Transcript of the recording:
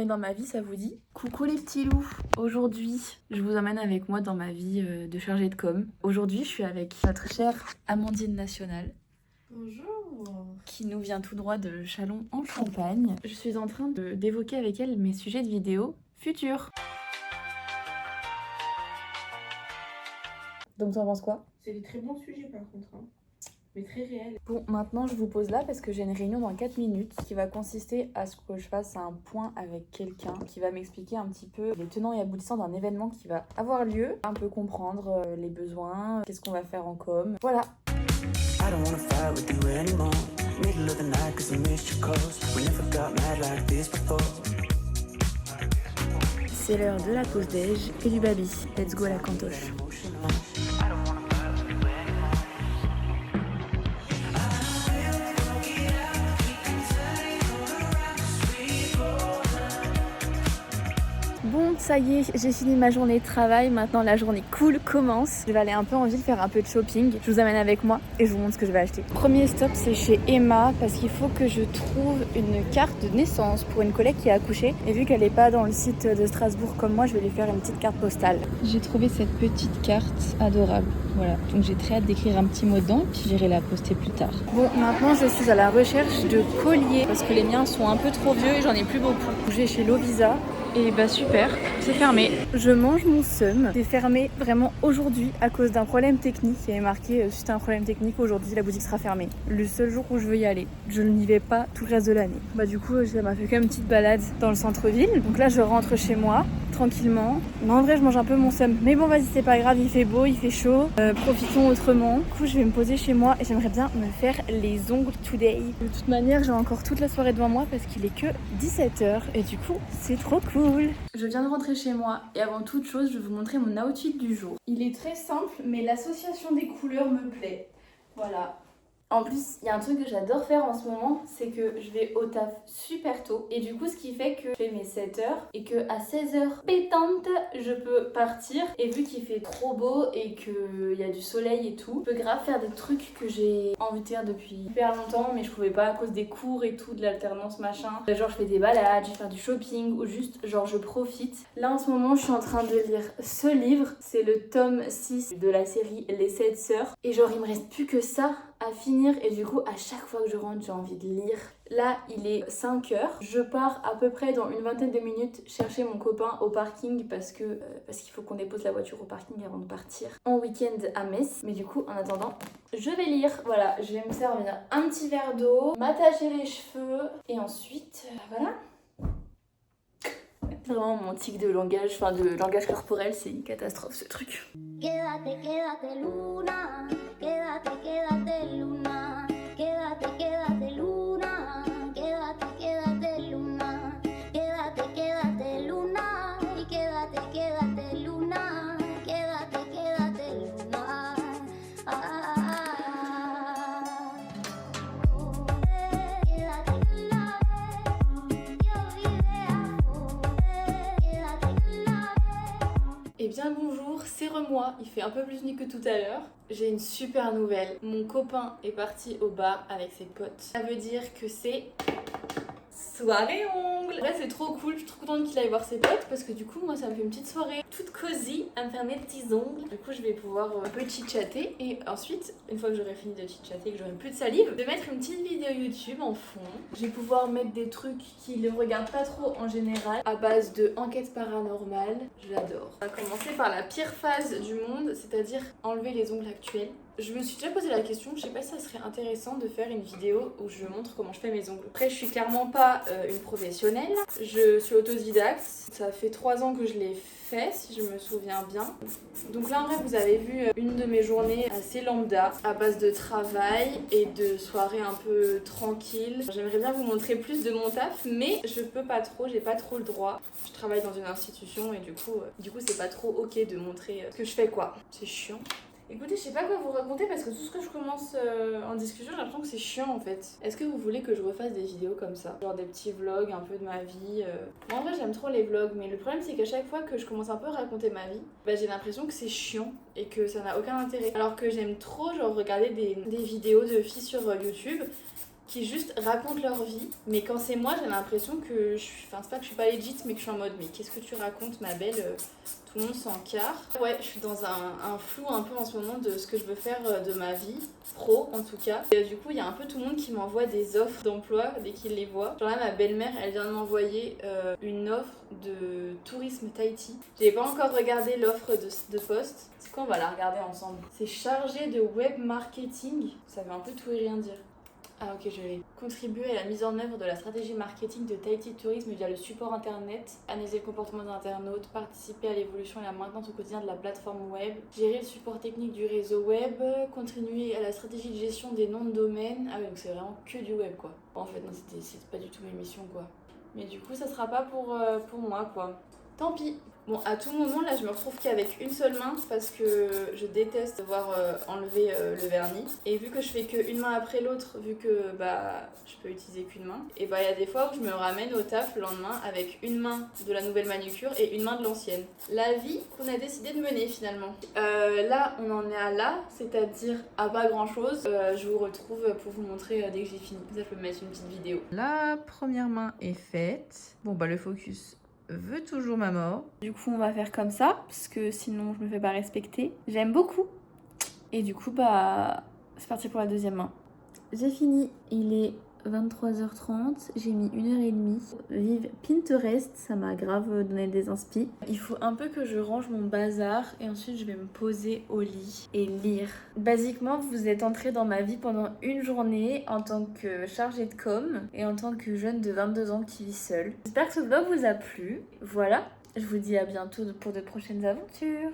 dans ma vie, ça vous dit? Coucou les petits loups. Aujourd'hui, je vous emmène avec moi dans ma vie de chargée de com. Aujourd'hui, je suis avec notre chère Amandine National. Bonjour. Qui nous vient tout droit de Châlons en Champagne. Je suis en train d'évoquer avec elle mes sujets de vidéos futurs. Donc t'en penses quoi? C'est des très bons sujets par contre, hein. Mais très réels. Bon, maintenant je vous pose là parce que j'ai une réunion dans 4 minutes qui va consister à ce que je fasse un point avec quelqu'un qui va m'expliquer un petit peu les tenants et aboutissants d'un événement qui va avoir lieu, un peu comprendre les besoins, qu'est-ce qu'on va faire en com. Voilà. I don't wanna fight with you anymore. Middle of the night cause I missed your calls. We never got mad like this before. C'est l'heure de la pause déj et du baby. Let's go à la cantoche. Bon, ça y est, j'ai fini ma journée de travail. Maintenant, la journée cool commence. Je vais aller un peu en ville faire un peu de shopping. Je vous amène avec moi et je vous montre ce que je vais acheter. Premier stop, c'est chez Emma parce qu'il faut que je trouve une carte de naissance pour une collègue qui a accouché. Et vu qu'elle n'est pas dans le site de Strasbourg comme moi, je vais lui faire une petite carte postale. J'ai trouvé cette petite carte adorable. Voilà, donc j'ai très hâte d'écrire un petit mot dedans et puis j'irai la poster plus tard. Bon, maintenant je suis à la recherche de colliers parce que les miens sont un peu trop vieux et j'en ai plus beaucoup. J'ai chez Lovisa. Et bah super, c'est fermé. Je mange mon seum. C'est fermé vraiment aujourd'hui à cause d'un problème technique. Il y avait marqué suite à un problème technique, aujourd'hui la boutique sera fermée. Le seul jour où je veux y aller. Je n'y vais pas tout le reste de l'année. Bah du coup ça m'a fait quand même une petite balade dans le centre-ville. Donc là je rentre chez moi tranquillement. Mais en vrai je mange un peu mon seum. Mais bon vas-y c'est pas grave, il fait beau, il fait chaud. Profitons autrement. Du coup je vais me poser chez moi et j'aimerais bien me faire les ongles today. De toute manière j'ai encore toute la soirée devant moi parce qu'il est que 17h et du coup c'est trop cool. Je viens de rentrer chez moi et avant toute chose, je vais vous montrer mon outfit du jour. Il est très simple, mais l'association des couleurs me plaît. Voilà. En plus, il y a un truc que j'adore faire en ce moment, c'est que je vais au taf super tôt. Et du coup, ce qui fait que je fais mes 7 heures et que à 16h pétante, je peux partir. Et vu qu'il fait trop beau et qu'il y a du soleil et tout, je peux grave faire des trucs que j'ai envie de faire depuis hyper longtemps, mais je pouvais pas à cause des cours et tout, de l'alternance machin. Genre, je fais des balades, je vais faire du shopping ou juste, genre, je profite. Là, en ce moment, je suis en train de lire ce livre. C'est le tome 6 de la série Les 7 sœurs. Et genre, il me reste plus que ça à finir et du coup à chaque fois que je rentre j'ai envie de lire. Là il est 5h, je pars à peu près dans une vingtaine de minutes chercher mon copain au parking parce qu'il faut qu'on dépose la voiture au parking avant de partir en week-end à Metz. Mais du coup en attendant je vais lire. Voilà, je vais me servir un petit verre d'eau, m'attacher les cheveux et ensuite voilà. Vraiment mon tic de langage, enfin de langage corporel, c'est une catastrophe ce truc. Quédate, quédate luna, quédate, quédate luna, quédate, quédate luna, quédate, quédate luna, quédate, quédate luna, y quédate, quédate luna, quédate, quédate luna. Eh bien bonjour, c'est moi, il fait un peu plus nuit que tout à l'heure. J'ai une super nouvelle, mon copain est parti au bar avec ses potes. Ça veut dire que c'est soirée ongles. Là c'est trop cool, je suis trop contente qu'il aille voir ses potes parce que du coup moi ça me fait une petite soirée toute cosy à me faire mes petits ongles. Du coup je vais pouvoir un peu chit-chatter et ensuite une fois que j'aurai fini de chit-chatter et que j'aurai plus de salive, de mettre une petite vidéo YouTube en fond. Je vais pouvoir mettre des trucs qui ne regardent pas trop en général à base de enquête paranormale. Je l'adore. On va commencer par la pire phase du monde, c'est-à-dire enlever les ongles actuels. Je me suis déjà posé la question, je sais pas si ça serait intéressant de faire une vidéo où je montre comment je fais mes ongles. Après je suis clairement pas une professionnelle, je suis autodidacte, ça fait 3 ans que je l'ai fait si je me souviens bien. Donc là en vrai vous avez vu une de mes journées assez lambda à base de travail et de soirées un peu tranquilles. J'aimerais bien vous montrer plus de mon taf mais je peux pas trop, j'ai pas trop le droit. Je travaille dans une institution et du coup c'est pas trop ok de montrer ce que je fais quoi, c'est chiant. Écoutez, je sais pas quoi vous raconter parce que tout ce que je commence en discussion, j'ai l'impression que c'est chiant en fait. Est-ce que vous voulez que je refasse des vidéos comme ça? Genre des petits vlogs un peu de ma vie Moi, en vrai, j'aime trop les vlogs, mais le problème c'est qu'à chaque fois que je commence un peu à raconter ma vie, bah, j'ai l'impression que c'est chiant et que ça n'a aucun intérêt. Alors que j'aime trop genre regarder des vidéos de filles sur YouTube qui juste racontent leur vie. Mais quand c'est moi, j'ai l'impression que enfin, c'est pas que je suis pas legit, mais que je suis en mode, mais qu'est-ce que tu racontes, ma belle? Tout le monde s'en carre. Ouais, je suis dans un flou un peu en ce moment de ce que je veux faire de ma vie, pro en tout cas. Et du coup, il y a un peu tout le monde qui m'envoie des offres d'emploi dès qu'ils les voient. Genre là, ma belle-mère, elle vient de m'envoyer une offre de tourisme Tahiti. J'ai pas encore regardé l'offre de poste. C'est quoi, on va la regarder ensemble. C'est chargé de web marketing. Ça veut un peu tout et rien dire. Ah ok, je vais contribuer à la mise en œuvre de la stratégie marketing de Tahiti Tourisme via le support internet, analyser le comportement des internautes, participer à l'évolution et à la maintenance au quotidien de la plateforme web, gérer le support technique du réseau web, contribuer à la stratégie de gestion des noms de domaine. Ah oui, donc c'est vraiment que du web quoi. Bon, en fait non, c'était pas du tout mes missions quoi. Mais du coup ça sera pas pour moi quoi. Tant pis. Bon, à tout moment, là, je me retrouve qu'avec une seule main parce que je déteste devoir enlever le vernis. Et vu que je fais qu'une main après l'autre, vu que je peux utiliser qu'une main, et il y a des fois où je me ramène au taf le lendemain avec une main de la nouvelle manucure et une main de l'ancienne. La vie qu'on a décidé de mener finalement. Là, on en est à là, c'est-à-dire à pas grand-chose. Je vous retrouve pour vous montrer dès que j'ai fini. Ça, je peux mettre une petite vidéo. La première main est faite. Bon, le focus veut toujours ma mort. Du coup, on va faire comme ça, parce que sinon, je me fais pas respecter. J'aime beaucoup. Et du coup, c'est parti pour la deuxième main. J'ai fini. Il est 23h30. J'ai mis 1h30. Vive Pinterest, ça m'a grave donné des inspi. Il faut un peu que je range mon bazar et ensuite je vais me poser au lit et lire. Basiquement, vous êtes entré dans ma vie pendant une journée en tant que chargée de com et en tant que jeune de 22 ans qui vit seule. J'espère que ce vlog vous a plu. Voilà, je vous dis à bientôt pour de prochaines aventures.